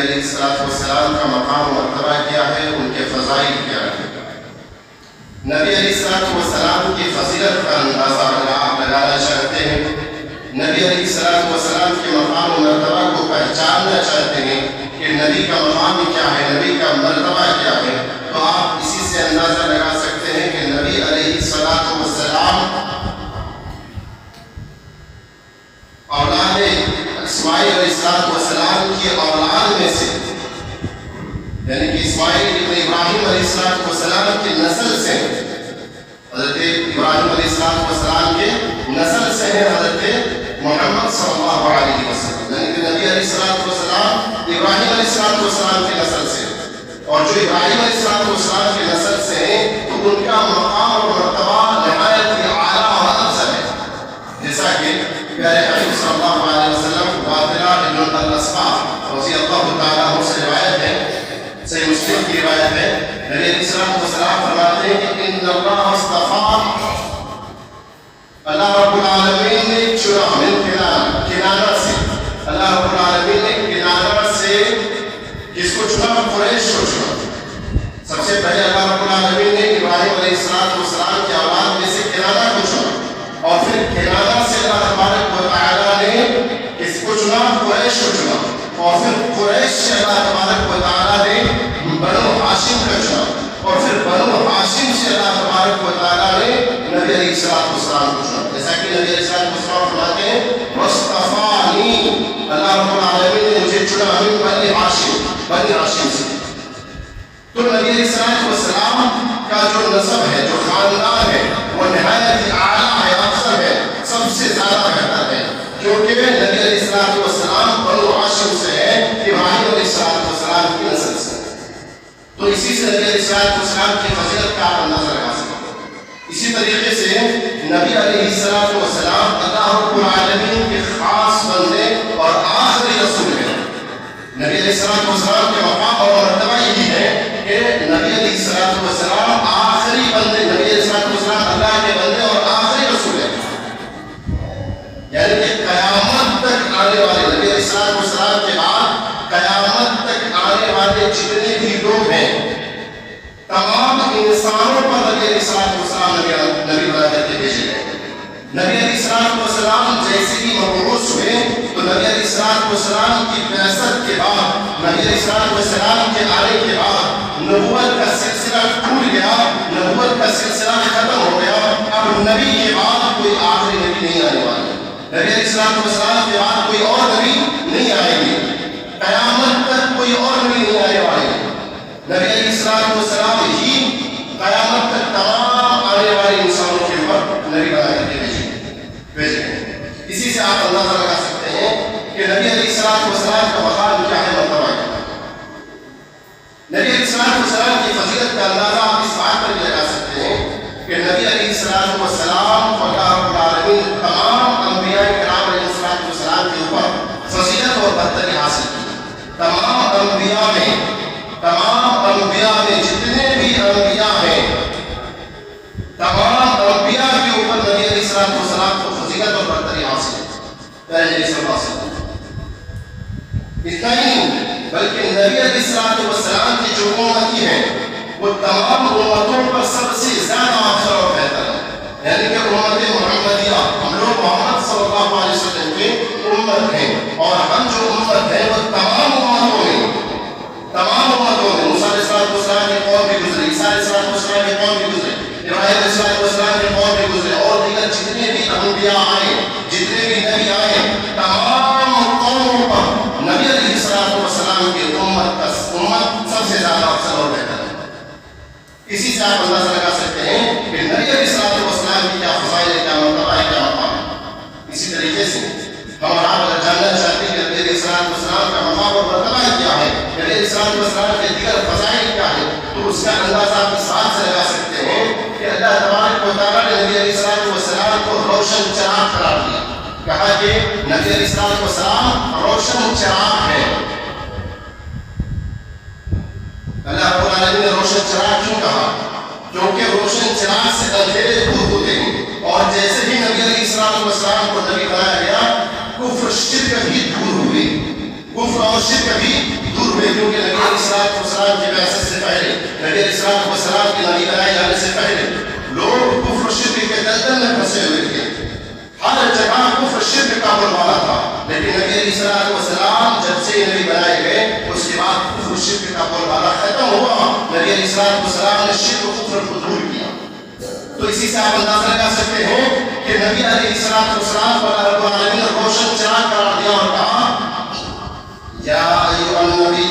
علیہ السلام کا مقام و مرتبہ کیا ہے، ان کے فضائل کیا ہے۔ نبی علیہ السلام کی فضیلت کا اندازہ اگر آپ لگانا چاہتے ہیں، نبی علیہ السلام کے مقام و مرتبہ کو پہچاننا چاہتے ہیں کہ نبی کا مقام کیا ہے، نبی کا مرتبہ کیا ہے، تو آپ اسی سے اندازہ لگا سکتے ہیں کہ نبی علیہ السلام اولاد اسماعیل علیہ السلام کی اولاد میں سے، یعنی کہ اسماعیل ابن ابراہیم علیہ السلام کی نسل سے، حضرت ابراہیم علیہ السلام کے نسل سے ہے حضرت محمد صلی اللہ علیہ وسلم، یعنی کہ نبی علیہ السلام ابراہیم علیہ السلام کی نسل سے، اور جو ابراہیم علیہ السلام کی نسل سے ہیں تو ان کا مقام اور مرتبہ نہایت ہی اعلیٰ اور افضل ہے، جیسا کہ پیارے حبیب صلی اللہ علیہ وسلم واطلہ ابن الاسقاف رضی اللہ تعالیٰ عنہ سے روایت ہے، صحیح مسلم کی روایت ہے، نبی علیہ السلام فرماتے ہیں کہ ان اللہ اصطفیٰ، اللہ رب العالمین نے چنا من کنانہ سے، اللہ رب العالمین نے کنانہ سے کس کو چنا؟ قریش کو چنا۔ سب سے پہلے اللہ رب العالمین نے ابراہیم علیہ السلام کی اولاد میں سے کنانہ کو چنا، اور پھر کنانہ سے اللہ تبارک و تعالیٰ نے کس کو چنا؟ قریش کو چنا، اور پھر قریش سے اللہ تبارک و تعالیٰ نے بنو ہاشم کا چنا، اور پھر بنو ہاشم سے اللہ تبارک و تعالیٰ نے نبی علیہ السلام کو چنا، جیسا کہ نبی علیہ السلام فرماتے ہیں وَاصْطَفَانِي، اللہ رب العالمین نے مجھے چنا من بنی ہاشم سے۔ تو نبی علیہ السلام کا جو نسب ہے، جو خاندان ہے، وہ نہایت ہی اعلیٰ ہے، افضل ہے، سب سے زیادہ بہتر ہے، کیونکہ نبی علیہ السلام بنو ہاشم سے ہے، ابراہیم علیہ السلام کی نسل سے۔ تو اسی سے نبی علیہ السلام کی فضیلت کا اندازہ لگا سکتے ہیں۔ اسی طریقے سے نبی علیہ السلام اللہ رب العالمین کے خاص بندے اور آخری رسول ہیں۔ نبی علیہ السلام کے مقام اور مرتبہ یہی ہے کہ نبی علیہ السلام آخری بندے، نبی علیہ السلام اللہ کے بندے اور آخری رسول ہیں، یعنی کہ قیامت تک آنے والے، نبی علیہ السلام کے بعد قیامت تک آنے والے جتنے بھی لوگ ہیں، تمام انسانوں پر نبی علیہ السلام نبی بنا کر کے بھیجے گئے۔ نبی علیہ السلام جیسے ہی مبعوث ہوئے تو نبی علیہ السلام کی بعثت کے بعد، نبی علیہ السلام کے آنے کے بعد نبوت کا سلسلہ ٹوٹ گیا، نبوت کا سلسلہ ختم ہو گیا۔ اب نبی کے بعد کوئی آخری نبی نہیں آنے والا، نبی علیہ السلام کے بعد کوئی اور نبی نہیں آئے گی، قیامت تک کوئی اور نبی نہیں آنے والے۔ نبی علیہ السلام ہی قیامت تک تمام آنے والے انسانوں کے اوپر نبی بنا کر کے بھیجے گئے۔ اسی سے آپ اندازہ لگا سکتے ہیں کہ نبی علیہ السلام کا مقام کیا ہے، مرتبہ کیا ہے۔ نبی علیہ السلام کی فضیلت کا اندازہ آپ اس بات پر بھی لگا سکتے ہیں کہ نبی علیہ السلام کو اللہ رب العالمین تمام انبیاء کرام علیہ السلام کے اوپر فضیلت اور برتری حاصل کی۔ تمام انبیاء میں جتنے بھی انبیاء ہیں، تمام انبیاء کے اوپر نبی علیہ السلام کو فضیلت اور برتری حاصل ہے۔ پہلے صلی اللہ علیہ وسلم اتنا ہی نہیں بلکہ نبی علیہ السلام کی جو امتی ہیں وہ تمام امتوں پر سب سے زیادہ افضل اور بہتر ہے، یعنی کہ امت محمدیہ، ہم لوگ محمد صلی اللہ علیہ وسلم کے امت ہیں، اور ہم جو امت ہیں وہ تمام امتوں میں موسیٰ علیہ السلام کی قوم بھی گزرے، عیسیٰ علیہ السلام کی قوم بھی گزرے، ابراہیم علیہ السلام کی قوم بھی گزرے، اور دیگر جتنے بھی انبیاء آئے، جتنے بھی نبی آئے، تمام قوموں پر نبی علیہ السلام کی امت سب سے زیادہ افضل اور بہتر ہے۔ اسی سے آپ اندازہ لگا سکتے ہیں کہ نبی علیہ السلام کی کیا فضائل ہے، کیا مرتبہ ہے، کیا مقام ہے۔ اسی طریقے سے ہم اور آپ اگر جاننا چاہتے ہیں کہ نبی علیہ السلام کا مقام اور مرتبہ کیا ہے، نبی علیہ السلام کے دیگر فضائل کیا ہے، تو اس کا اندازہ آپ اس بات سے لگا سکتے ہیں کہ اللہ تبارک و تعالیٰ نے نبی علیہ السلام کو روشن چراغ قرار دیا، کہا کہ نبی علیہ السلام روشن چراغ ہے۔ اللہ رب العالمین نے روشن چراغ کیوں کہا؟ کیونکہ روشن چراغ سے اندھیرے دور ہوتے ہیں، اور جیسے ہی نبی علیہ السلام کو نبی بنایا گیا، کفر شرک بھی دور ہوئے، کفر اور شرک بھی دور ہوئے۔ کیونکہ نبی علیہ السلام کی بعثت سے پہلے، نبی علیہ السلام کے نبی بنائے جانے سے پہلے لوگ کفر و شرک کے دلدل میں پھنسے ہوئے تھے. ہر جگہ کفر و شرک کا بولبالا تھا. لیکن نبی علیہ السلام جب سے نبی بنائے گئے اس کے بعد کفر و شرک کا بولبالا ختم ہوا. نبی علیہ السلام نے شرک و کفر کو دور کیا. تو اسی سے آپ اندازہ لگا سکتے ہیں کہ نبی علیہ السلام کو اللہ رب العالمین نے روشن چراغ قرار دیا اور کہا یا ایھا النبی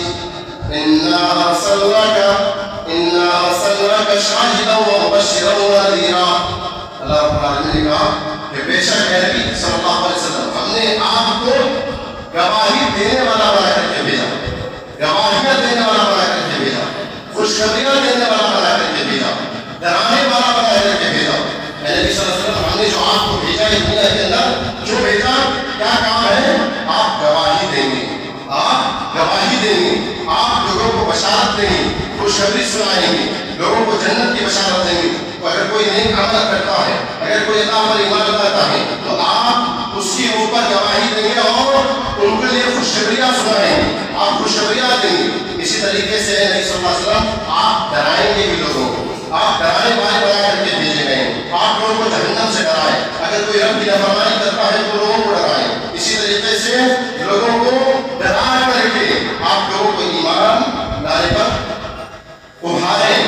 انا ارسلناک شاہدا ومبشرا ونذیرا. اللہ رب العالمین نے کہا کہ بے شک اے نبی صلی اللہ علیہ وسلم ہم نے آپ کو گواہی دینے والا بنا کر کے بھیجا، گواہیاں دینے والا بنا کر کے بھیجا، خوشخبریاں دینے والا بنا کر کے بھیجا، ڈرانے والا بنا کر کے بھیجا. اے نبی صلی اللہ علیہ وسلم ہم نے جو آپ کو بھیجا ہے دنیا کے اندر، جو بھیجا کیا کام ہے؟ آپ گواہی دیں گے، آپ گواہی دیں گے، آپ لوگوں کو بشارت دیں گے، خوشخبری سنائیں گے، لوگوں کو جنت کی بشارت دیں گے. تو اگر کوئی نیک عمل کرتا ہے، اگر کوئی اللہ پر ایمان لاتا ہے تو آپ اس کے اوپر گواہی دیں گے اور ان کے لیے خوشخبریاں سنائیں گے، آپ خوشخبریاں دیں گے. اسی طریقے سے نبی صلی اللہ علیہ وسلم آپ ڈرائیں گے بھی لوگوں کو، آپ ڈرانے والے بنا کر کے بھیجے گئے ہیں. آپ لوگوں کو جہنم سے ڈرائیں، اگر کوئی رب کی نافرمانی کرتا ہے تو لوگوں کو ڈرائیں. اسی طریقے سے لوگوں کو ڈرا کر کے آپ لوگوں کو ایمان لانے پر ابھاریں،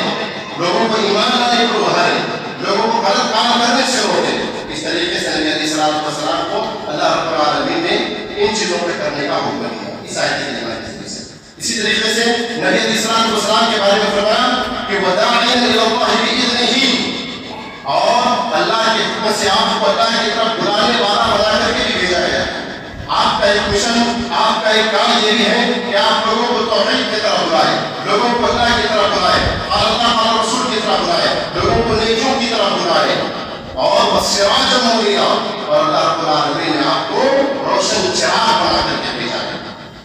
لوگوں کو ایمان لانے پر ابھاریں، لوگوں کو غلط کام کرنے سے روکیں. اس طریقے سے نبی علیہ السلام کو اللہ رب العالمین نے ان چیزوں پہ کرنے کا حکم دیا اس آیت کے ذریعے سے. اسی طریقے سے نبی علیہ السلام کے بارے میں فرمایا کہ وداعیا الی اللہ باذنہ، اور اللہ کے حکم سے آپ کو اللہ کی طرف بلانے والا بنا کر کے بھی بھیجا گیا. آپ کا ایک مشن، آپ کا ایک کام یہ بھی ہے کہ آپ لوگوں کو توحید کی طرف بلائیں، لوگوں کو اللہ کی طرف بلائیں، اور اللہ اور رسول کی طرف بلائیں، لوگوں کو نیکیوں کی طرف بلائیں. اور سراجا منیرا، اور اللہ رب العالمین نے آپ کو روشن چراغ بنا کر کے بھیجا ہے.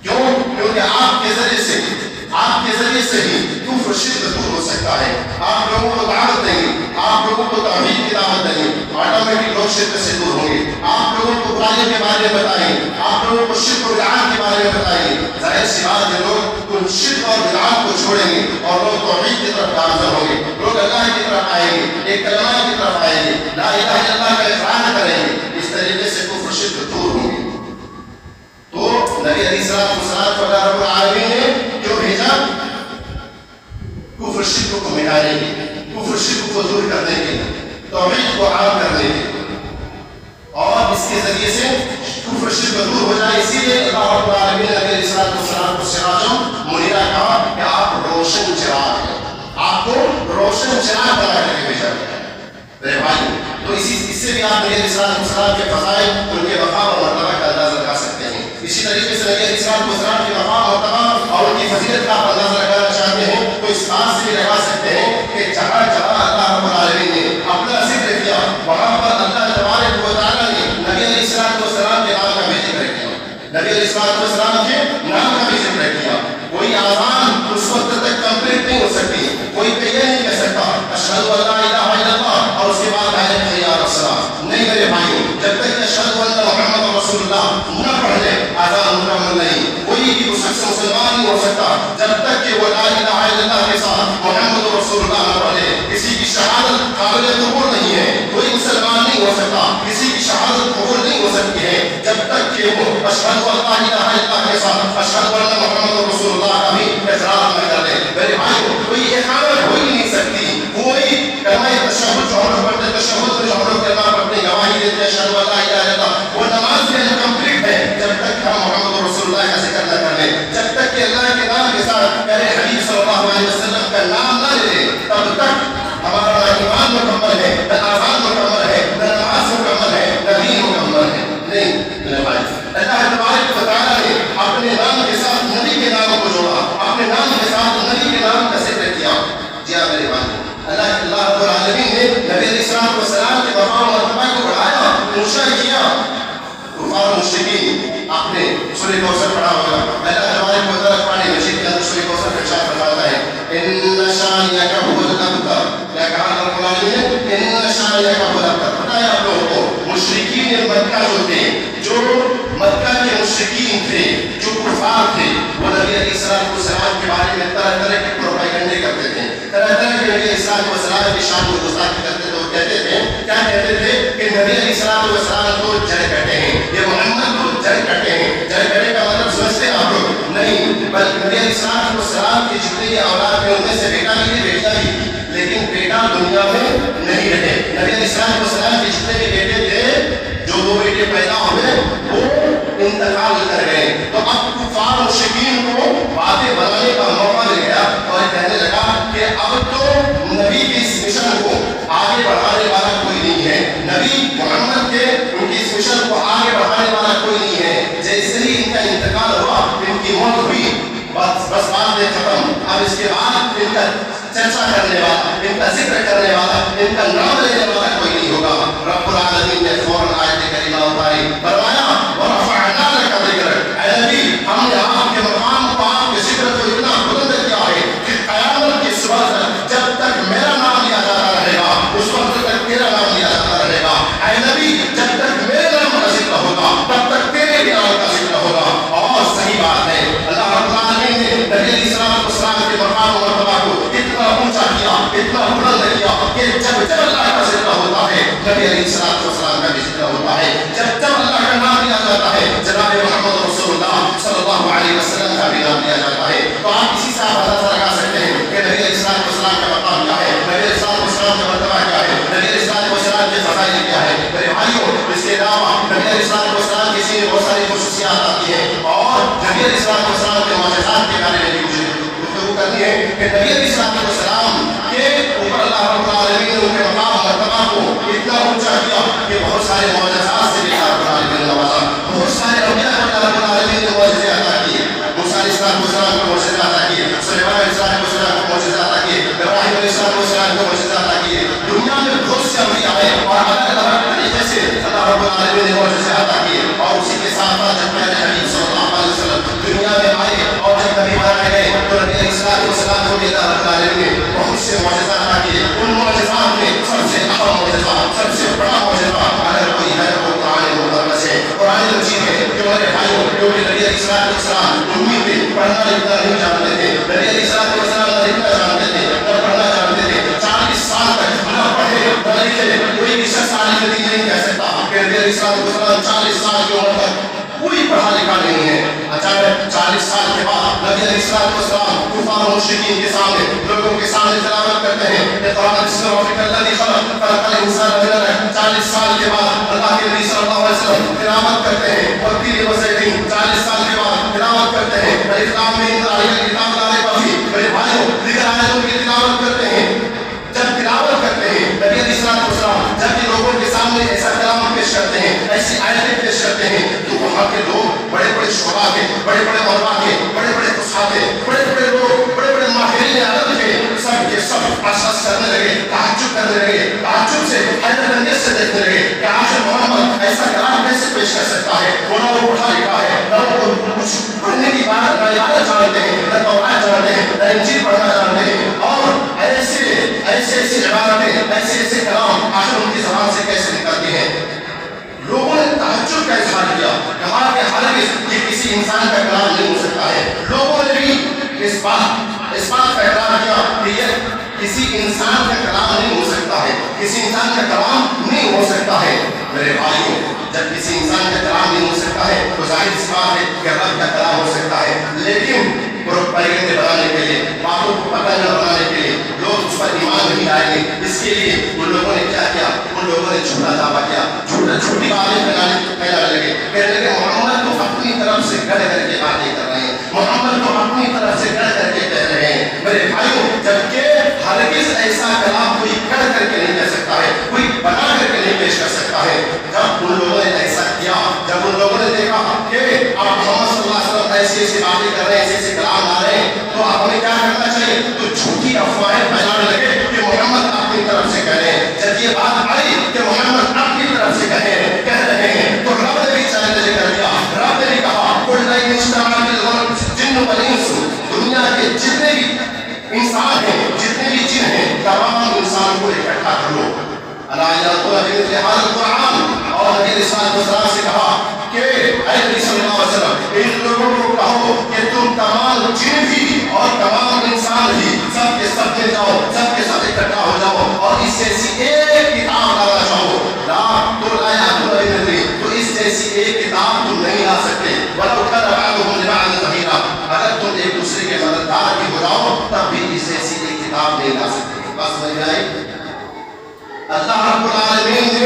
کیوں؟ کیونکہ آپ کے ذریعے سے ہی کفر شرک دور ہو سکتا ہے. آپ لوگوں کو دعوت دیں گے، آپ لوگوں کو توحید کی دعوت دیں گے، آٹومیٹک لوگ شرک سے دور ہوں گے. آپ لوگوں کو برائیوں کے بارے میں بتائیں گے، آپ لوگوں کو شرک و بدعات کے بارے میں بتائیں گے. ظاہر سی بات ہے لوگ ان شرک اور بدعات کو چھوڑیں گے اور لوگ توحید کی طرف گامزن ہوں گے، لوگ اللہ کی طرف آئیں گے، ایک کلمہ کی طرف آئیں گے، لا الہ الا اللہ کا اقرار کریں گے. اس طریقے سے کفر شرک دور ہوں گے. تو نبی علیہ السلام کو اللہ رب العالمین نے جو بھیجا کفر شرک کو مٹانے کے لیے، کفر شرک کو دور کرنے کے لیے، توحید کو عام کرنے کے لیے، اور اس کے ذریعے سے کفر شرک دور ہو جائے. اسی لیے اللہ رب العالمین نے نبی علیہ السلام کو سراجا منیرا کہا کہ آپ روشن چراغ ہیں، آپ کو روشن چراغ بنا کر کے بھیجا گیا ہے. میرے بھائی، تو اس سے بھی آپ نبی علیہ السلام کے فضائل، ان کے وقار اور مرتبہ کا اندازہ لگا سکتے ہیں. اسی طریقے سے نبی علیہ السلام کے وقار، مرتبہ اور ان کی فضیلت کا آپ اندازہ لگانا چاہتے ہیں تو اس بات سے بھی لگا سکتے ہیں کہ جہاں جہاں اللہ رب العالمین نے اپنا ذکر کیا وہاں پر اللہ تبارک و تعالیٰ نے نبی علیہ السلام کے نام کا بھی ذکر کیا، نبی علیہ السلام کے نام کا بھی ذکر کیا. کوئی آزان اس وقت تک کمپلیٹ نہیں ہو سکتی، کوئی یہ نہیں کہہ سکتا اشہد ان لا الہ الا اللہ اور اس کے بعد حی علی الصلاۃ. نہیں میرے بھائیو، جب تک اشہد ان محمد رسول اللہ نہ پڑھ لے آزان مکمل نہیں. کوئی بھی اس سے مسلمان نہیں ہو سکتا جب تک کہ وہ لا الہ الا اللہ کے ساتھ محمد رسول اللہ نہ پڑھ لے. کسی کی شہادت قابل قبول نہیں ہے، کوئی مسلمان نہیں ہو سکتا، کسی کی شہادت قبول نہیں ہو سکتی ہے جب تک کہ وہ اشہد ان لا الہ الا اللہ کے ساتھ اشہد ان محمد رسول اللہ کا بھی اقرار نہ کر لے. میرے بھائیو، کوئی اقامت ہو ہی نہیں سکتی. کوئی کلمہ تشہد جو ہم لوگ پڑھتے ہیں، تشہد میں ہم لوگ کلمہ پڑھتے ہیں، گواہی دیتے ہیں اشہد ان لا الہ الا اللہ، وہ نماز بھی انکمپلیٹ ہے جب تک ہم محمد رسول اللہ کا ذکر نہ کر لیں، جب تک کہ اللہ کے نام کے ساتھ پیارے حبیب صلی اللہ علیہ وسلم کا نام نہ لے لیں، تب تک ہمارا نہ ایمان مکمل ہے، نہ آزان مکمل ہے، نہ نماز مکمل ہے، نہ دین مکمل ہے. نہیں میرے بھائی، اللہ تبارک و تعالیٰ نے اپنے نام کے ساتھ نبی کے نام کو جوڑا، اپنے نام کے ساتھ نبی کے نام کا ذکر کیا. جی ہاں میرے بھائی، اللہ رب العالمین نے نبی علیہ السلام کے مقام اور مرتبہ کو بڑھایا، اونچا کیا. کفار مشرکین، آپ نے سورہ کوثر پڑھا ہوگا، اللہ تبارک و تعالیٰ قرآن مجید کے اندر سورہ کوثر کا ارشاد فرماتا ہے ان شانئک هو الابتر. کیا کہا اللہ رب العالمین نے؟ ان شانئک هو الابتر. بتایا آپ لوگوں کو مشرکین مکہ جو تھے، جو مکہ کے مشرکین تھے، جو کفار تھے، وہ نبی علیہ السلام کے بارے میں طرح طرح کے پروپیگنڈے کرتے تھے، طرح طرح کے نبی علیہ السلام کی شان کو گستاخی کرتے تھے. وہ کہتے تھے، کیا کہتے تھے کہ نبی علیہ السلام کو جڑ کٹے ہیں، یہ محمد کو جڑ کٹے ہیں. جڑ کٹے کا مطلب سمجھتے ہیں آپ لوگ؟ نہیں، بلکہ نبی علیہ السلام کی جتنی اولاد ہیں ان میں سے بیٹا بھی تھی بیٹا بھی، لیکن بیٹا دنیا میں نہیں رہے. نبی علیہ السلام کے جتنے بھی بیٹے تھے، جو دو بیٹے پیدا ہوئے وہ انتقال کر گئے. تو اب کفار مشرکین کو باتیں بنانے کا موقع مل گیا اور کہنے لگا کہ اب تو نبی کی اس مشن کو آگے بڑھانے والا کوئی نہیں ہے، نبی محمد کے ان کی اس مشن کو آگے بڑھانے والا کوئی نہیں ہے. جیسے ہی ان کا انتقال ہوا، ان کی موت ہوئی، بس باتیں ختم. اب اس کے بعد ان کا چرچا کرنے والا، ان کا ذکر کرنے والا، ان کا نام لینے والا کوئی نہیں ہوگا. رب العالمین نے فوراً آیت کریمہ اتاری، فرمایا وَرَفَعْنَا لَكَ ذِكْرَكَ، اے نبی ہم نے آپ کے مقام کو، آپ کے ذکر کو اتنا بلند کیا ہے کہ قیامت کی صبح تک جب تک میرا نام لیا جاتا رہے گا اس وقت تک تیرا نام لیا جاتا رہے گا. اے نبی جب تک میرے نام کا ذکر ہوگا تب تک تیرے بھی نام کا ذکر ہوگا. اور صحیح بات ہے، اللہ رب العالمین نے نبی علیہ السلام کے مقام و مرتبہ کو اتنا اونچا کیا، اتنا بلند کیا کہ جب جب اللہ کا ذکر ہوتا ہے نبی علیہ السلام کا بھی ذکر ہوتا ہے. جب جب اللہ کا نام لیا جاتا ہے جناب محمد رسول اللہ صلی اللہ علیہ وسلم کا بھی نام لیا جاتا ہے. تو آپ اسی سے اندازہ لگا سکتے ہیں کہ نبی علیہ السلام کا مقام کیا ہے، نبی علیہ السلام کا مرتبہ کیا ہے، نبی علیہ السلام کے فضائل کیا ہے. میرے بھائیوں، اس کے علاوہ نبی علیہ السلام کی سی بہت ساری خصوصیات آتی ہیں اور نبی علیہ السلام کے معجزات کے بارے میں بھی مجھے گفتگو کرنی ہے کہ نبی علیہ السلام کے اوپر اللہ رب العالمین نے ان کے مقام مرتبہ کو اتنا اونچا کیا کہ بہت سارے معجزات سے بھی اللہ رب العالمین نے نوازا. بہت سارے انبیاء کو اللہ رب العالمین نے معجزے عطا کیے. موسیٰ علیہ السلام کو معجزے عطا کیے، سلیمان علیہ السلام کو معجزے عطا کیے، ابراہیم علیہ السلام کو معجزے عطا کیے. دنیا میں بہت سے انبیاء ہیں اور الگ الگ طریقے سے اللہ رب العالمین نے معجزے عطا کیے. اور اسی کے ساتھ ساتھ جب پیارے حبیب صلی اللہ علیہ وسلم دنیا میں آئے اور جب نبی بنائے گئے تو نبی علیہ السلام کو بھی اللہ رب العالمین نے بہت سے معجزات عطا کیے. ان معجزات میں سب سے اہم معجزہ، سب سے بڑا معجزہ اگر کوئی ہے وہ قرآن مقدس ہے، قرآن مجید ہے. کہ ہمارے بھائیوں، کیونکہ نبی علیہ السلام امی تھے، پڑھنا لکھنا نہیں جانتے تھے. نبی علیہ السلام نہ لکھنا جانتے تھے نہ پڑھنا جانتے تھے. 40 سال تک نہ پڑھے نہ لکھے. کوئی بھی شخص عالم دین نہیں کہہ سکتا کہ نبی علیہ السلام 40 سال کی عمر تک کوئی پڑھا لکھا نہیں ہے. اچانک 40 سال کے بعد نبی علیہ السلام کفار و مشرکین کے سامنے، لوگوں کے سامنے تلاوت کرتے ہیں کہ قرآن بسم ربک الذی خلق الانسان من علق. 40 سال کے بعد اللہ کے نبی صلی اللہ علیہ وسلم تلاوت کرتے ہیں اور تین وزیدین 40 سال کے بعد تلاوت کرتے ہیں الف لام میم ذالک الکتاب لا ریب فیہ. میرے بھائیوں، دیگر آیتوں کی تلاوت کرتے ہیں. جب تلاوت کرتے ہیں نبی علیہ السلام جب یہ لوگوں کے سامنے ایسا کلام پیش کرتے ہیں، ایسی آیتیں پیش کرتے ہیں تو وہاں کے لوگ بڑے بڑے شعراء کے، بڑے بڑے علماء کے، بڑے بڑے فصحاء کے، بڑے بڑے لوگ، بڑے بڑے ماہرین عرب کے سب کے سب احساس کرنے لگے، تعجب کرنے لگے، تعجب سے حیرت انگیز سے دیکھنے لگے کہ آخر محمد ایسا کلام کیسے پیش کر سکتا ہے. وہ نہ وہ پڑھا لکھا ہے، نہ وہ کچھ پڑھنے کی بات، نہ عبادت جانتے ہیں، نہ توحید جانتے ہیں، نہ انجیل پڑھنا جانتے ہیں. اور ایسے عبادتیں، ایسے کلام آخر ان کی زبان سے کیسے نکلتی ہیں. لوگوں نے تعجب کا اظہار کیا، کہا کہ ہرگز یہ کسی انسان کا کلام نہیں ہو سکتا ہے. لوگوں نے بھی اس بات کا اقرار کیا کہ یہ کسی انسان کا کلام نہیں ہو سکتا ہے، کسی انسان کا کلام نہیں ہو سکتا ہے. میرے بھائیوں، جب کسی انسان کا کلام نہیں ہو سکتا ہے تو ظاہر سی بات ہے کہ رب کا کلام ہو سکتا ہے. لیکن پروپیگنڈے بنانے کے لیے، باتوں کو پتنگ بنانے کے لیے لوگ اس پر ایمان نہیں لائیں گے. اس کے لیے ان لوگوں نے کیا کیا؟ ان لوگوں نے جھوٹا دعویٰ کیا، چھوٹی باتیں پھیلانے لگے. کہنے لگے محمد تو اپنی طرف سے گڑھ کر کے باتیں کر رہے ہیں، محمد تو اپنی طرف سے گڑھ کر کے کہہ رہے ہیں. میرے بھائیوں، جبکہ ہرگز ایسا کلام کوئی گڑھ کر کے نہیں کہہ سکتا ہے، کوئی بنا کر کے نہیں پیش کر سکتا ہے. جب ان لوگوں نے ایسا کیا، جب ان لوگوں نے دیکھا کہ آپ محمد صلی اللہ علیہ وسلم ایسی باتیں کر رہے ہیں، ایسے کلام لا رہے ہیں، تو آپ ہمیں کیا کرنا چاہیے؟ تو جھوٹی افواہیں پھیلانے لگے کہ محمد اپنی طرف سے کہہ رہے ہیں. جب یہ بات آئی کہ محمد اپنی طرف سے کہہ رہے ہیں تو رب نے بھی چیلنج کر دیا. رب نے بھی کہا قل لئن اجتمعت الجن والانس، دنیا کے جتنے بھی انسان ہیں، جتنے بھی جن ہیں، تمام انسان کو اکٹھا کر لو. الا یاتون بمثل هذا القرآن. اور نبی علیہ السلام سے کہا کہ اے نبی صلی اللہ علیہ وسلم ان لوگوں کو کہو کہ تم تمام جن بھی اور تمام انسان بھی سب کے سب مل جاؤ، سب کے سب اکٹھا ہو جاؤ اور اس جیسی ایک کتاب لانا چاہو۔ تو لایا تو اس جیسی ایک کتاب تم نہیں لا سکتے۔ ولو كان بعضهم لبعض ظهيرا، اگر تم ایک دوسرے کے مددگار بھی ہو جاؤ تب بھی اس جیسی ایک کتاب نہیں لا سکتے۔ بس سمجھ میں آئی؟ اللہ رب العالمین نے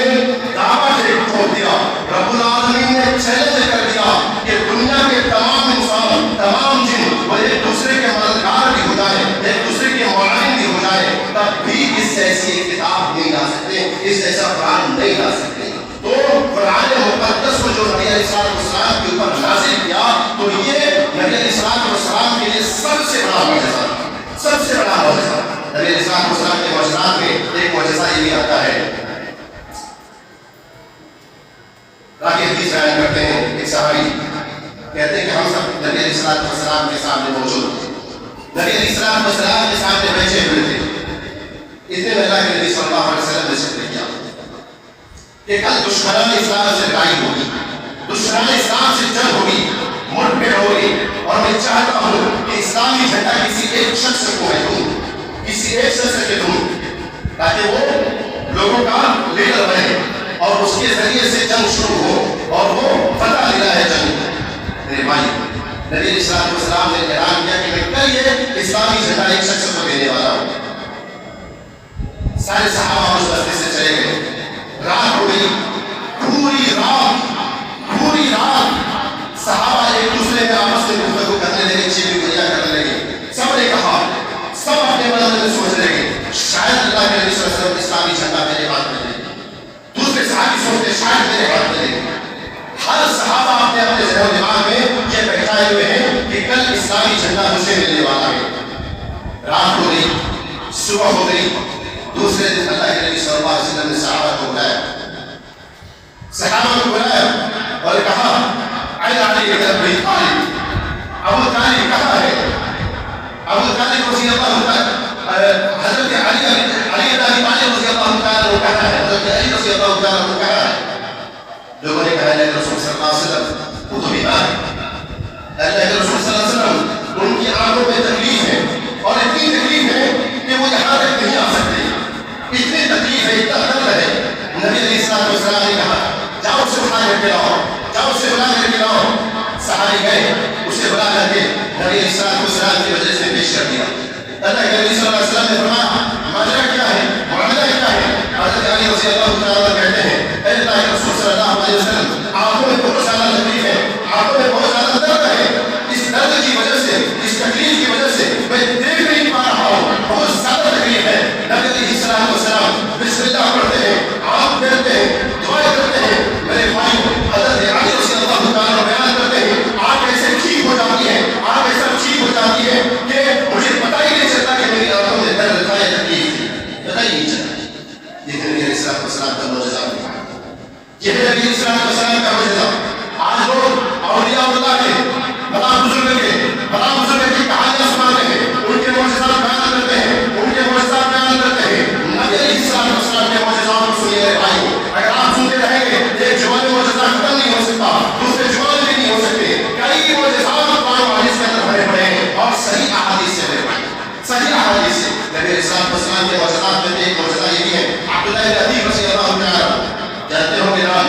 دعوت چھوڑ دیا، رب العالمین نے چیلنج کر دیا کہ دنیا کے تمام انسان، تمام جن وہ ایک دوسرے کے مددگار بھی ہو جائے، ایک دوسرے کے معاون بھی ہو جائے، تب بھی اس جیسی ایک کتاب نہیں لا سکتے، اس جیسا قرآن نہیں لا سکتے۔ تو قرآن مقدس کو جو نبی علیہ السلام کے اوپر نازل کیا تو یہ نبی علیہ السلام کے لیے سب سے بڑا معجزہ، سب سے بڑا معجزہ۔ نبی علیہ السلام کے معجزات میں ایک معجزہ یہ بھی آتا ہے، راکی حدیث بیان کرتے ہیں، ایک صحابی کہتے ہیں کہ ہم سب نبی علیہ السلام کے سامنے موجود تھے، نبی علیہ السلام کے سامنے بیٹھے ہوئے تھے، اتنے میں اللہ کے نبی صلی اللہ علیہ وسلم نے ذکر کیا کہ کل دشمنان اسلام سے لڑائی ہوگی، دشمنان اسلام سے جنگ ہوگی، مڑ پھر ہوگی، اور میں چاہتا ہوں کہ اسلامی جھنڈا کسی ایک شخص کو میں دوں، کسی ایک شخص کے دوں تاکہ وہ لوگوں کا لیڈر بنے اور اس کے ذریعے سے جنگ شروع ہو اور وہ فتح دلا ہے جنگ۔ میرے بھائی، نبی علیہ السلام نے اعلان کیا کہ میں کل یہ اسلامی جھنڈا ایک شخص کو دینے والا ہوں۔ سارے صحابہ اس راستے سے چلے گئے، رات ہو گئی، پوری رات صحابہ ایک دوسرے میں آپس میں گفتگو کرنے لگے، چیخ گڑیا کرنے لگے۔ سب نے کہا، سب اپنے من میں سوچنے لگے شاید اللہ کے نبی صلی اللہ علیہ وسلم اسلامی جھنڈا میرے ہاتھ میں دے، دوسرے صحابی سوچتے شاید میرے ہاتھ میں دے۔ ہر صحابہ اپنے اپنے ذہن و دماغ میں یہ بیٹھائے ہوئے ہیں کہ کل اسلامی جھنڈا مجھے ملنے والا ہے۔ رات ہو گئی، صبح ہو گئی، دوسرے دن اللہ کے نبی صلی اللہ علیہ وسلم نے صحابہ کو بلایا، اور کہا اے علی بن ابی طالب، ابو طالب کہاں ہے؟ ابو طالب رضی اللہ تعالی، حضرت علی بن ابی طالب رضی اللہ تعالی عنہ کہاں ہے؟ حضرت علی رضی اللہ تعالی عنہ کہاں ہے؟ لوگوں نے کہا کہ رسول صلی اللہ علیہ وسلم وہ تو بیمار ہے، اللہ کے رسول صلی اللہ علیہ وسلم ان کی آنکھوں میں تکلیف ہے اور اتنی تکلیف ہے کہ وہ یہاں تک نہیں آ سکتے، اتنی تکلیف ہے، اتنا درد ہے۔ نبی علیہ السلام نے کہا جاؤ اسے اٹھا کر کے لاؤ، جاؤ اسے بلا کر کے لاؤ۔ صحابی گئے، اسے بلا کر کے نبی علیہ السلام کی وجہ سے پیش کر دیا۔ اللہ کے نبی صلی اللہ علیہ وسلم نے فرمایا ماجرا کیا ہے، معاملہ کیا ہے؟ حضرت علی رضی اللہ تعالیٰ عنہ کہتے ہیں اے اللہ کے رسول صلی اللہ علیہ وسلم، آنکھوں میں بہت زیادہ تکلیف ہے، آنکھوں میں بہت زیادہ درد ہے، اس درد کی وجہ سے، اس تکلیف کی وجہ سے میں دیکھ نہیں پا رہا ہوں، بہت زیادہ تکلیف ہے۔ نبی علیہ السلام بسم اللہ پڑھتے ہیں، آپ پھیرتے ہیں، دعائیں کرتے ہیں۔ میرے بھائی، حضرت علی رضی اللہ تعالیٰ بیان کرتے ہیں آنکھ ایسے ٹھیک ہو جاتی ہے، آنکھ ایسا ٹھیک ہو جاتی ہے کہ مجھے پتہ ہی نہیں چلتا کہ میری آنکھوں میں درد تھا یا تکلیف تھی، پتہ ہی نہیں چلتا۔ یہ نبی علیہ السلام کا معجزہ ہے، یہ نبی علیہ السلام کا معجزہ۔ آج لوگ اولیاء اللہ کے، بڑا بزرگ کی کہانیاں سناتے ہیں، ان کے معجزات بیان کرتے ہیں، ان کے معجزات بیان کرتے ہیں۔ نبی علیہ السلام کے معجزات کو سنیے میرے بھائی، اگر آپ سنتے رہیں گے ایک جوان معجزہ ختم نہیں ہو سکتا، دوسرے جوان بھی نہیں ہو سکتے۔ کئی معجزات قرآن و حدیث کے اندر بھرے پڑے ہیں اور صحیح احادیث سے بھرے پڑے ہیں، صحیح احادیث سے۔ نبی علیہ السلام کے معجزات میں ایک معجزہ یہ بھی ہے، عبداللہ بن عتیق رضی اللہ تعالیٰ جانتے ہوں گے نام،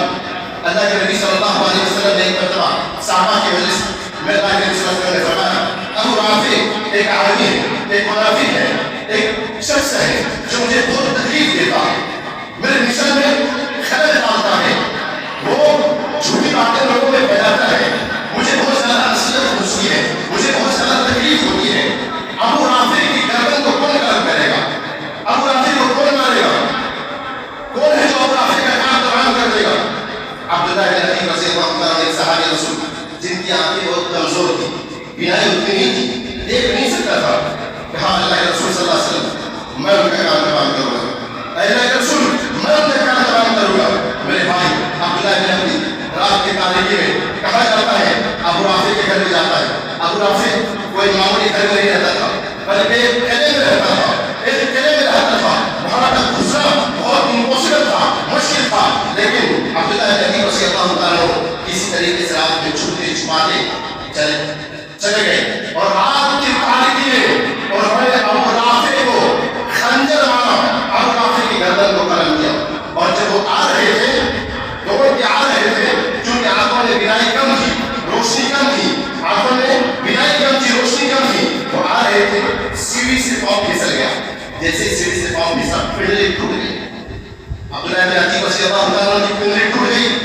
اللہ کے نبی صلی اللہ علیہ وسلم نے ایک مرتبہ صحابہ کی مجلس میں اللہ کے نبی صلی اللہ علیہ وسلم نے فرمایا ابو رافع ایک عالمی ہے، ایک منافق ہے، ایک شخص ہے جو مجھے بہت تکلیف دیتا ہے، میرے مشن میں خلل ڈالتا ہے، وہ جھوٹی باتیں لوگوں میں پھیلاتا ہے، مجھے بہت زیادہ اذیت ہوتی ہے، مجھے بہت زیادہ تکلیف ہوتی ہے۔ ابو رافع کی گردن کو کون قلم کرے گا؟ ابو رافع کو کون مارے گا؟ کون ہے جو ابو رافع کا کام تمام کر دے گا؟ عبداللہ بن عتیق رضی اللہ عنہ ایک صحابی رسول جن کی آنکھیں بہت کمزور تھی، بینائی اتنی نہیں تھی، دیکھ نہیں سکتا تھا، کہا اللہ کے رسول صلی اللہ علیہ وسلم میں ان کا کام تمام کروں گا، اے اللہ کے رسول میں ان کا کام تمام کروں گا۔ میرے بھائی، عبداللہ بن عتیق رات کے تاریکی میں کہا جاتا ہے ابو رافع کے گھر میں جاتا ہے۔ ابو رافع کوئی معمولی گھر میں نہیں رہتا تھا بلکہ ایک قلعے میں رہتا تھا، ایک قلعے میں رہتا تھا، وہاں کا گزرا بہت مشکل تھا، مشکل تھا، لیکن عبداللہ بن عتیق رضی اللہ تعالیٰ عنہ کسی طریقے سے رات میں چھپتے چھپاتے آگے چلے گئے اور رات کی تاریکی میں اور میں ابو رافع کو خنجر مارا، ابو رافع کی گردن کو قلم کیا، اور جب وہ آ رہے تھے دوڑ کے آ رہے تھے، چونکہ آنکھوں میں بینائی کم تھی، روشنی کم تھی، آنکھوں میں بینائی کم تھی، روشنی کم تھی، وہ آ رہے تھے، سیڑھی سے پاؤں پھسل گیا، جیسے سیڑھی سے پاؤں پھسلا پنڈلی ٹوٹ گئی، عبداللہ بن عتیق رضی اللہ عنہ کی پنڈلی ٹوٹ گئی۔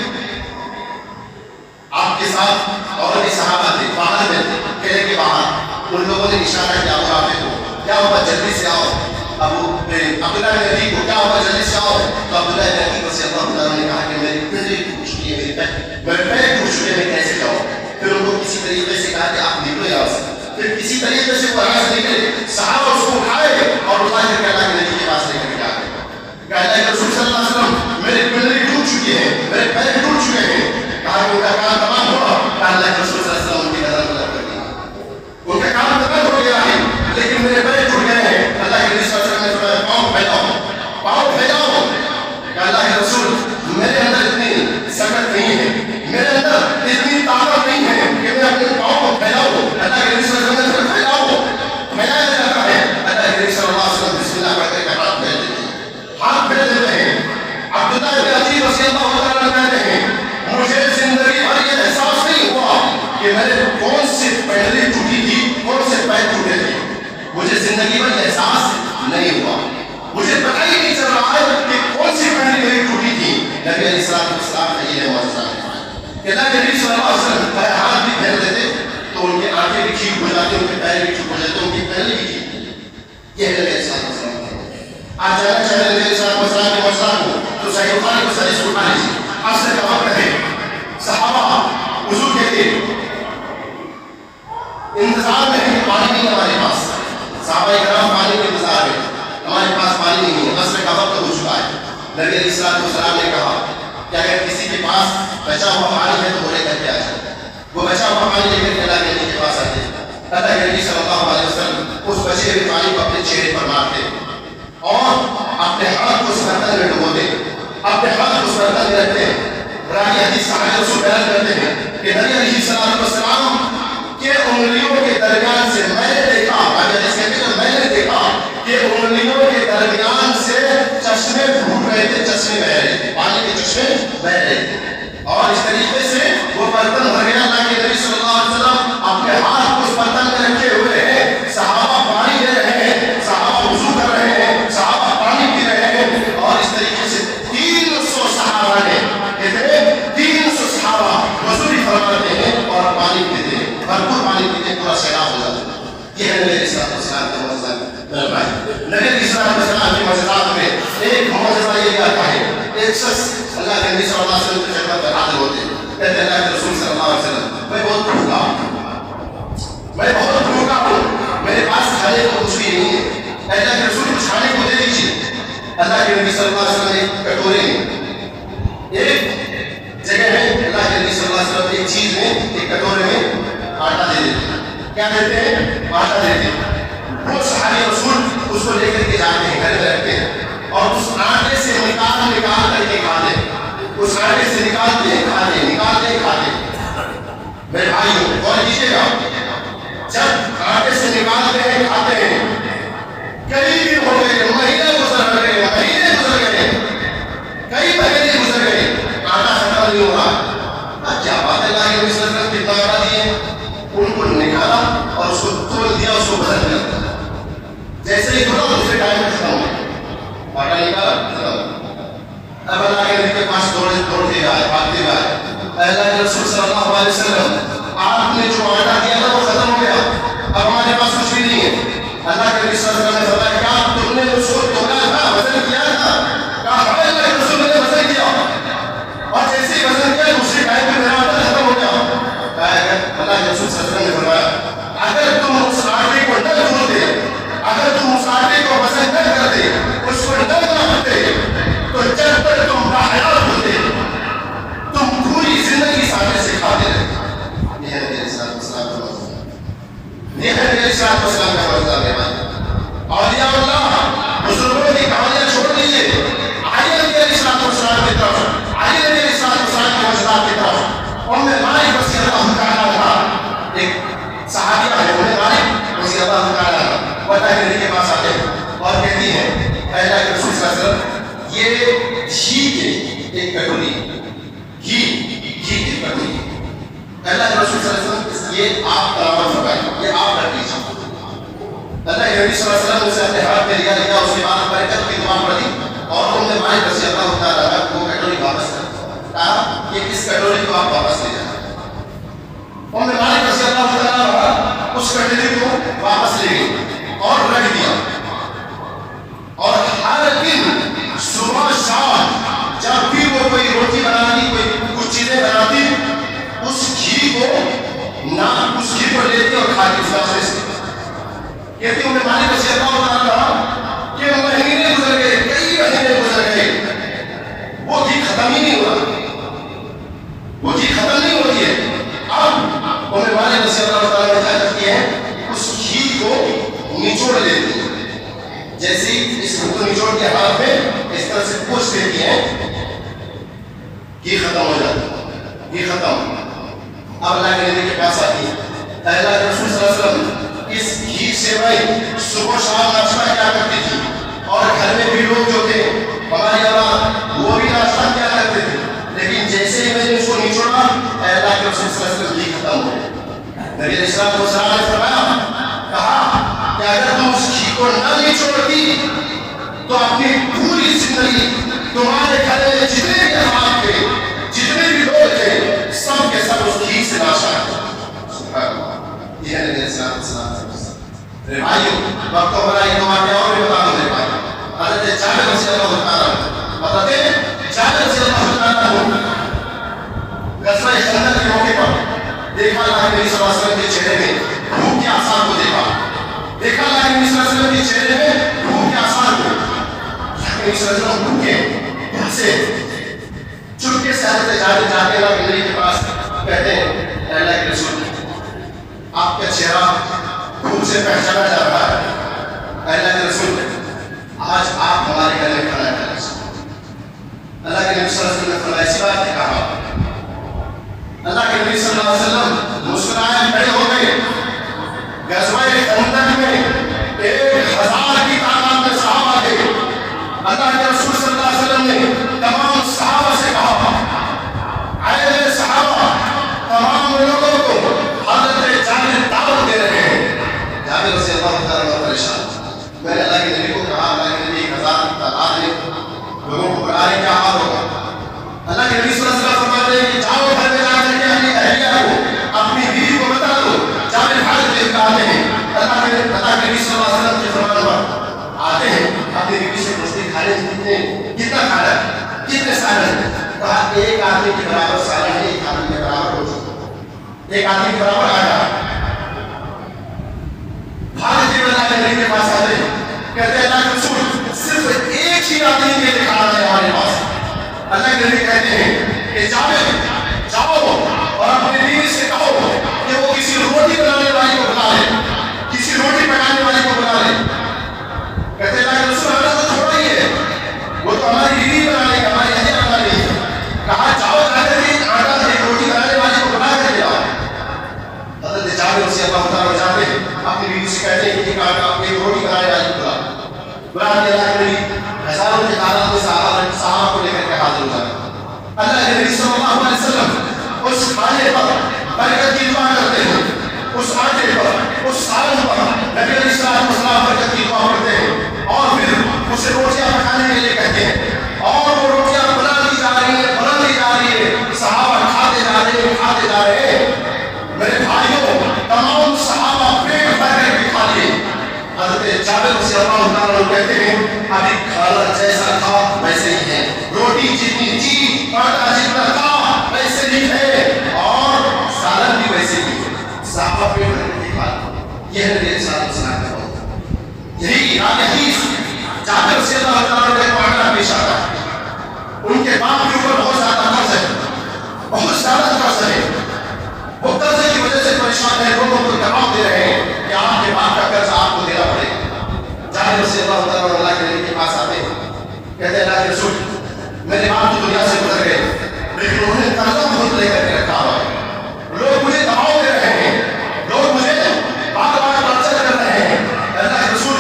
آپ کے ساتھ اور بھی صحابہ تھے، باہر میں تھے، قلعے کے باہر، ان لوگوں نے اشارہ کیا ابو رافع کو، کیا ہوا جلدی سے آؤ، عبداللہ بن عتیق کو کیا ہوا جلدی سے آؤ، تو عبداللہ بن عتیق رضی اللہ عنہ نے کہا کہ میری پنڈلی ٹوٹ چکی ہے، میرے پیر ٹوٹ چکے، میں کیسے جاؤں؟ پھر ان کو کسی طریقے سے کہا کہ آپ نکلو یہاں سے، پھر کسی طریقے سے وہ یہاں سے نکلے، صحابہ اس کو اٹھائے اور اٹھا کر کے اللہ کے نبی کے پاس لے کر کے آ گئے کہ اللہ کے رسول صلی اللہ علیہ وسلم میری پنڈلی ٹوٹ چکی ہے، میرے پیر ٹوٹ چکے ہیں، کہا کہ ان کا کام تمام ہوا، کہا اللہ کے رسول صلی اللہ علیہ وسلم ان کی نظر کو لگ کر دیا، ان کا کام تمام ہو گیا ہے لیکن میرے پیر ٹوٹ گئے ہیں، اللہ کے نبی صلی اللہ علیہ وسلم نے فرمایا پاؤں پھیلاؤ، پاؤں پھیلاؤ، کہ اللہ کے رسول میرے اندر اتنی سکت نہیں ہے، میرے اندر اتنی طاقت نہیں ہے کہ میں اپنے پاؤں کو پھیلاؤں، اللہ کے نبی صلی اللہ علیہ وسلم نے پھیلاؤ، پھیلایا جاتا ہے، اللہ کے نبی صلی اللہ علیہ وسلم بسم اللہ پڑھ کر کے ہاتھ پھیل دیتے ہیں، ہاتھ پھیل دیتے ہیں۔ عبداللہ بن عتیق رضی اللہ عنہ کہتے ہیں مجھے زندگی بھر یہ احساس نہیں ہوا کہ میرے کون سی پنڈلی ٹوٹی تھی، کون سے پیر ٹوٹے تھے، مجھے زندگی بھر یہ احساس نہیں ہوا، مجھے پتہ ہی نہیں چل رہا ہے کہ کون سی پنڈلی میری ٹوٹی تھی۔ نبی علیہ السلام کا یہ معجزہ ہے کہ اللہ کے نبی صلی اللہ علیہ وسلم ہاتھ بھی پھیل دیتے تو ان کی آنکھیں بھی ٹھیک ہو جاتی، ان کے پیر بھی ٹھیک ہو جاتے، ان کی پنڈلی بھی ٹھیک ہو جاتی۔ یہ نبی علیہ السلام آج جانا چاہتے ہیں نبی علیہ السلام کے معجزہ کو تو صحیح بخاری کو حدیث اٹھا لیجیے، عصر کا وقت ہے، صحابہ وضو کے لیے انتظار میں ہے، پانی نہیں ہمارے پاس، صحابہ کرام پانی کے انتظار میں، ہمارے پاس پانی نہیں ہے، عصر کا وقت ہو چکا ہے۔ نبی علیہ السلام نے کہا کہ اگر کسی کے پاس بچا ہوا پانی ہے تو وہ لے کر کے آ جائے، وہ بچا ہوا پانی لے کر کے اللہ کے نبی کے پاس آتے، اللہ کے نبی صلی اللہ علیہ وسلم اس بچے ہوئے پانی کو اپنے چہرے پر مارتے اور اپنے ہاتھ کو اس برتن میں ڈبوتے، اپنے ہاتھ کو اس برتن میں رکھتے۔ راوی حدیث صحابہ رسول بیان کرتے ہیں کہ نبی علیہ السلام کے انگلیوں کے درمیان سے میں نے دیکھا، ابھی حدیث کہتے ہیں میں نے دیکھا کہ انگلیوں کے درمیان سے چشمے پھوٹ رہے تھے، چشمے بہہ رہے تھے، پانی کے چشمے بہہ رہے تھے، اور اس طریقے سے وہ برتن بھر گیا۔ اللہ کے نبی صلی اللہ علیہ وسلم اپنے ہاتھ کو اس برتن میں رکھے ہوئے ہیں، صحابہ پانی لے رہے ہیں، صحابہ وضو کر رہے ہیں، صحابہ پانی پی رہے ہیں، اور اس طریقے سے 300 صحابہ نے 300 صحابہ وضو بھی فرماتے ہیں اور پانی پیتے ہیں، بھرپور پانی پیتے ہیں، پورا سیلاب ہو جاتا ہے۔ یہ ہے نبی علیہ السلام کا معجزہ۔ نبی علیہ السلام کے معجزات میں ایک معجزہ یہ آتا ہے، ایک شخص اللہ کے نبی صلی اللہ علیہ وسلم کی خدمت میں حاضر ہوتے ہیں، کہتے ہیں اللہ کے رسول صلی اللہ علیہ وسلم میں بہت بھوکا ہوں، میرے پاس کھانے کو کچھ بھی نہیں ہے، اللہ کے رسول کچھ کھانے کو دے دیجیے۔ اللہ کے نبی صلی اللہ علیہ وسلم ایک کٹورے میں، ایک جگہ میں اللہ کے نبی صلی اللہ علیہ وسلم ایک چیز میں، ایک کٹورے میں آٹا دے دیتے ہیں، کیا دیتے ہیں؟ آٹا دیتے ہیں۔ وہ صحابی رسول اس کو لے کر کے جاتے ہیں، گھر میں رکھتے ہیں اور اس آٹے سے نکال کر کے کھاتے ہیں، اس آٹے سے نکالتے ہیں کھاتے ہیں۔ میرے بھائیوں غور کیجیے گا، جب آٹے سے نکالتے ہیں کھاتے ہیں، کئی دن ہو گئے، مہینے گزر گئے، کئی مہینے گزر گئے، آٹا ختم نہیں ہو رہا۔ کیا بات ہے، اللہ کے نبی صلی اللہ علیہ وسلم کتنا آٹا دیے، ان کو نکالا اور اس کو توڑ دیا، اس کو بدل دیا، جیسے ہی تھوڑا دوسرے ٹائم میں ختم ہو گیا، آٹا نکالا ختم۔ اب اللہ کے نبی کے پاس دوڑتے آئے، بھاگتے آئے، اللہ کے رسول صلی اللہ علیہ وسلم آپ نے جو آٹا دیا تھا وہ ختم ہو گیا، اب ہمارے پاس کچھ بھی نہیں ہے۔ اللہ کے نبی صلی اللہ علیہ وسلم نے فرمایا کیا تم نے اس کو توڑا تھا، وزن کیا تھا؟ کہا ہاں اللہ کے رسول نے وزن کیا، اور جیسے ہی وزن کیا دوسرے ٹائم میں میرا آٹا ختم ہو گیا۔ اللہ کے رسول صلی اللہ علیہ وسلم نے فرمایا اگر تم اس آٹے کو نہ توڑتے، اگر تم اس آٹے کو وزن نہ کرتے، اس کو نہ ناپتے، تو جب تک تم باحیات ہوتے تم پوری زندگی اس آٹے سے کھاتے رہتے۔ یہ ہے نبی علیہ السلام کا معجزہ، یہ ہے نبی علیہ السلام کا معجزہ۔ اولیاء اللہ، کے نبی کے پاس آتے ہیں اور کہتی ہیں اے اللہ کے رسول صلی اللہ علیہ وسلم یہ گھی کے ایک کٹوری گھی کی کٹوری اللہ کے رسول صلی اللہ علیہ وسلم یہ آپ تلاوت فرمائیں یہ آپ رکھ لیجیے اللہ کے نبی صلی اللہ علیہ وسلم نے اسے اپنے ہاتھ میں لیا اس کے بعد برکت کی دعا پڑھی اور تم نے مالک رضی اللہ تعالیٰ عنہ وہ کٹوری واپس کر کہا کہ اس کٹوری کو آپ واپس لے جائیں تم نے مالک رضی اللہ تعالیٰ عنہ اس کٹوری کو واپس لے گئی اور رکھ دیا اور ہر دن صبح شام جب بھی وہ کوئی روٹی بناتی کوئی کچھ چیزیں بناتی اس گھی کو لیتی اور کھاتی اس کا سے کہتی ہوں میں مالک رضی اللہ تعالیٰ کہ مہینے گزر گئے کئی مہینے گزر گئے وہ گھی ختم ہی نہیں ہوا وہ گھی ختم نہیں ہوتی ہے اب انہیں مالک رضی اللہ تعالیٰ نے کیا کرتی ہے اس گھی کو نچوڑ لیتی ہے جیسے اس کو نچوڑ کے ہاتھ میں اس طرح سے پوچھ دیتی ہے گھی ختم ہو جاتا گھی ختم اب اللہ کے نبی کے پاس آتی ہے اللہ کے رسول صلی اللہ علیہ وسلم اس گھی سے میں صبح شام ناشتہ کیا کرتی تھی اور گھر میں بھی لوگ جو تھے ہماری اولاد وہ بھی ناشتہ کیا کرتے تھے لیکن جیسے ہی میں نے اس کو نچوڑا اللہ کے رسول صلی اللہ علیہ وسلم گھی ختم ہو گیا نبی علیہ السلام نے فرمایا کہا کہ اگر تم اس گھی کو نہ نچوڑتی تو اپنی پوری زندگی تمہارے گھر میں جتنے بھی افراد تھے جتنے بھی لوگ تھے سب کے سب اس گھی سے ناشتہ سبحان اللہ یہ ہے نبی علیہ السلام میرے بھائیو وقتوں پر آئی دعا کے اور بھی بتا دوں میرے بھائی حضرت جابر رضی اللہ تعالیٰ حضرت جابر رضی اللہ تعالیٰ غزوہ خندق کے موقع پر دیکھا اللہ کے نبی صلی اللہ علیہ وسلم کے چہرے میں بھوک کے آثار کو دیکھا اللہ کے نبی صلی اللہ علیہ وسلم کے چہرے میں بھوک کے آثار کو اللہ کے نبی صلی اللہ علیہ وسلم بھوکے گھر سے چپکے سے حضرت جابر جاتے اللہ کے نبی کے پاس کہتے ہیں اللہ کے رسول آپ کا چہرہ بھوک سے پہچانا جا رہا ہے اللہ کے رسول آج آپ ہمارے گھر میں کھانا کھا رہے اللہ کے نبی صلی اللہ علیہ وسلم نے فرمایا ایسی بات نہیں کہا اللہ کے نبی صلی اللہ علیہ وسلم مسکرائے کھڑے ہو گئے غزوہ خندق میں 1000 کی تعداد میں صحابہ تھے اللہ کے رسول صلی اللہ علیہ وسلم نے تمام صحابہ سے کہا اے میرے صحابہ تمام لوگوں کو حضرت جابر دعوت دے رہے ہیں جابر رضی اللہ تعالیٰ پریشان میں نے اللہ کے نبی کو کہا اللہ کے نبی 1000 کی تعداد میں لوگوں کو بلانے کیا حال ہوگا اللہ کے نبی صلی اللہ علیہ وسلم فرماتے ہیں کہ جاؤ گھر میں جا کر کے اپنی اہلیہ کو اپنی بیوی کو بتا دو جابر حاضر لے کر آتے ہیں اللہ کے نبی صلی اللہ علیہ وسلم کے فرمان پر آتے ہیں اپنی بیوی سے پوچھتے ہیں کھانے کتنا کھانا ہے کتنے سالن ہے کہا ایک آدمی کے برابر سالن ہے ایک آدمی کے برابر روٹی ایک آدمی کے برابر آٹا بھاگتے ہوئے اللہ کے نبی کے پاس آتے ہیں کہتے ہیں اللہ کے رسول صرف ایک ہی آدمی کے لیے کھانا ہے ہمارے پاس اللہ کے نبی کہتے ہیں کہ جابر جاؤ اور اپنی بیوی سے کہو کہ وہ کسی روٹی بنانے والی کو بلا لے کسی روٹی پکانے والی کو بلا لے کہتے ہیں اللہ کے رسول ہمارا تو تھوڑا ہی ہے وہ تو ہماری بیوی بنا لے گی ہماری اہلیہ بنا لے گی کہا جاؤ جا کر کے آٹا ایک روٹی بنانے والی کو بنا کر کے لاؤ حضرت جابر رضی اللہ تعالیٰ جاتے ہیں اپنی بیوی سے کہتے ہیں کہ ایک آٹا ایک روٹی بنانے والی کو بلا کے اللہ کے نبی ہزاروں کی تعداد میں صحابہ کو لے کر کے حاضر ہو جاتے اللہ کے نبی صلی اللہ علیہ وسلم اس کھانے پر برکت کی دعا کرتے ہیں اس آٹے پر اس سالن پر نبی علیہ السلام برکت کی دعا کرتے ہیں اور پھر اسے روٹیاں پکانے کے لیے کہتے ہیں اور وہ روٹیاں بناتی جا رہی ہے صحابہ کھاتے جا رہے ہیں میرے بھائیوں تمام صحابہ پیٹ بھر کر کے کھا لیے حضرت جابر رضی اللہ تعالیٰ کہتے ہیں ابھی کھانا جیسا تھا ویسے ہی ہے روٹی جتنی تھی آٹا جتنا تھا ویسے ہی ہے اور سالن بھی ویسے ہی ہے صحابہ پیٹ بھر کے کھا لیے یہ ہے نبی صلی اللہ علیہ وسلم کا بات یہی حدیث جابر رضی اللہ تعالیٰ کا ایک معاملہ پیش آتا ہے ان کے باپ کے اوپر بہت زیادہ قرض ہے بہت زیادہ قرض ہے وہ قرض کی وجہ سے پریشان ہے لوگوں کو دباؤ دے رہے ہیں کہ آپ کے باپ کا قرض آپ کو دینا پڑے گا جابر رضی اللہ تعالیٰ اللہ کے نبی کے پاس آتے ہیں کہتے ہیں اللہ کے رسول میرے باپ تو دنیا سے گزر گئے لیکن انہوں نے قرضہ خود لے کر کے رکھا ہوا ہے لوگ مجھے دباؤ دے رہے ہیں لوگ مجھے بار بار ٹارچر کر رہے ہیں اللہ کے رسول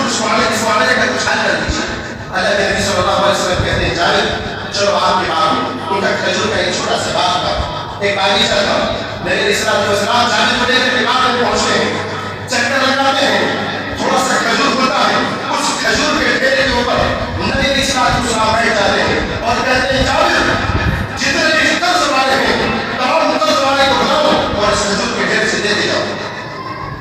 چلو آپ کے بعد ان کا کھجور کا ایک چھوٹا سا باغ تھا، ایک باغیچہ تھا. نبی علیہ السلام جانے کو لے کر کے باغ میں پہنچتے ہیں، چکر لگاتے ہیں، تھوڑا سا کھجور ہوتا ہے، اس کھجور کے ڈھیرے کے اوپر نبی علیہ السلام بیٹھ جاتے ہیں اور کہتے ہیں جابر جتنے بھی قرض والے ہیں تمام قرض والے کو بلاؤ اور اس کھجور کے ڈھیر سے دے جاؤ.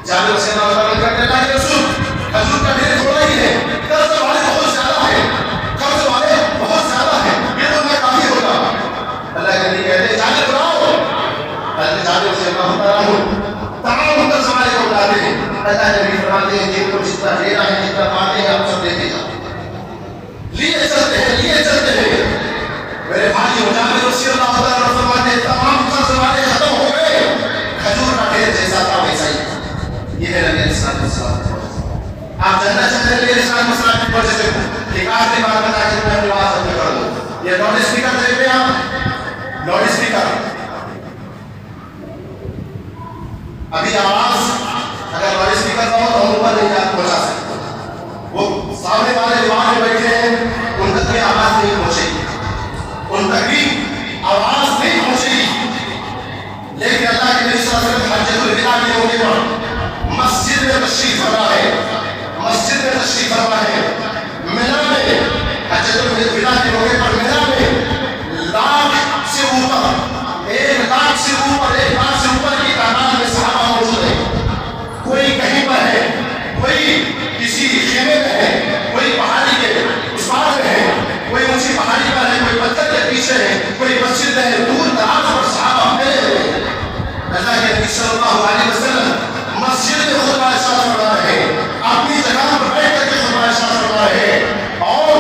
جابر رضی اللہ عنہ کہتے ہیں اللہ کے رسول کھجور کا ڈھیر تھوڑا ہی ہے، قرض والے بہت زیادہ ہیں، قرض والے بہت زیادہ ہیں، یہ تو میں کافی ہوگا. اللہ کے نبی کہتے ہیں جابر بلاؤ. حضرت جابر رضی اللہ عنہ تمام قرض والے کو بلاتے ہیں. اللہ کے نبی فرماتے ہیں جن کو جتنا لینا ہے جتنا پاتے ہیں آپ سب دیتے جاؤ. لیے چلتے ہیں میرے بھائی جابر رضی اللہ عنہ فرماتے ہیں تمام قرض والے ختم ہو گئے، کھجور کا ڈھیر جیسا تھا ویسا ہی. یہ ہے نبی علیہ السلام. آپ جاننا چاہتے ہیں نبی علیہ السلام کی وجہ سے ایک آخری بات بتا کے میں اپنی بات ختم کر دوں. یہ لاؤڈ اسپیکر دیکھ رہے ہیں آپ، لاؤڈ اسپیکر ابھی آواز اگر لاؤڈ اسپیکر نہ ہو تو ہم اوپر نہیں جا پہنچا سکتے. وہ سامنے والے دیوار میں بیٹھے ہیں ان تک بھی آواز نہیں پہنچے گی، ان تک بھی آواز نہیں پہنچے گی. لیکن اللہ کے نبی صلی اللہ علیہ وسلم حجۃ الوداع کے موقع پر مسجد میں تشریف فرما ہے، مسجد میں تشریف فرما ہے. مینا میں حجۃ الوداع کے موقع پر مینا میں 1 لاکھ سے اوپر 1 لاکھ سے اوپر کی تعداد میں صحابہ موجود ہیں. کوئی کہیں پر ہے، کوئی کسی خیمے میں ہے، کوئی پہاڑی کے اس پار میں ہے، کوئی اونچی پہاڑی پر ہے، کوئی پتھر کے پیچھے ہے، کوئی مسجد میں ہے. دور دراز پر صحابہ پھیلے ہوئے ہیں. اللہ کے نبی صلی اللہ علیہ وسلم مسجد میں خطبہ ارشاد فرما رہے ہیں، اپنی جگہ پر بیٹھ کر کے خطبہ ارشاد فرما رہے ہیں. اور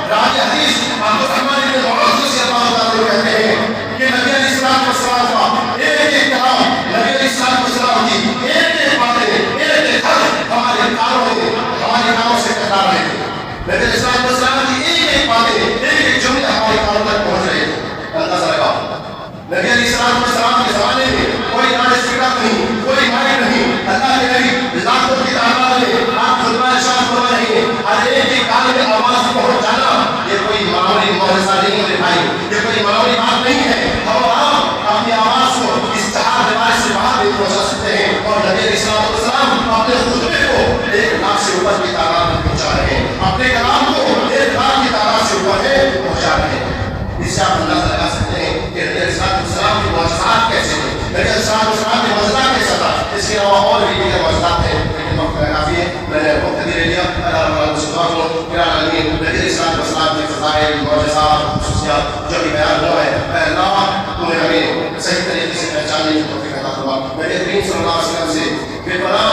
راوی حدیث عبدالرحمن بن عوف رضی اللہ عنہ کہتے ہیں کہ نبی علیہ السلام کا ایک کلام، نبی علیہ السلام کی ایک باتیں، ایک حرف ہمارے کانوں سے ٹکرا رہے تھے. نبی علیہ السلام کی ایک باتیں، ایک جملے ہمارے کانوں تک پہنچ رہے تھے. اندازہ لگاؤ نبی علیہ السلام کے زمانے میں کوئی لاؤڈ اسپیکر نہیں، کوئی مائک نہیں. اللہ کے نبی لاکھوں کی تعداد میں آپ خطبہ ارشاد فرما رہے ہیں. ہر ایک کے کان میں آواز پہنچ جانا یہ کوئی معمولی معجزہ نہیں ہے بھائی، یہ کوئی معمولی بات نہیں ہے. ہم آپ اپنی آواز کو اس چہار دیوار سے باہر بھی پہنچا سکتے ہیں اور نبی علیہ السلام اپنے خطبے کو 1 لاکھ سے اوپر کی تعداد میں پہنچا رہے ہیں، اپنے کلام کو 1 لاکھ کی تعداد سے اوپر پہنچا رہے ہیں. اس سے آپ اندازہ لگا سکتے ہیں کہ نبی علیہ السلام کے معجزات کیسے ہیں، نبی علیہ السلام کے معجزہ کیسا تھا. اس کے علاوہ اور بھی دیگر معجزات ہیں لیکن وقت کافی ہے، میں نے وقت لے لیا. نبی علیہ السلام کے فضائل، معجزات، خصوصیات جو بھی بیان ہوا ہے، اے اللہ تمہیں ہمیں صحیح طریقے سے پہچاننے کی توفیق عطا فرما. نبی کریم صلی اللہ علیہ وسلم سے بے پناہ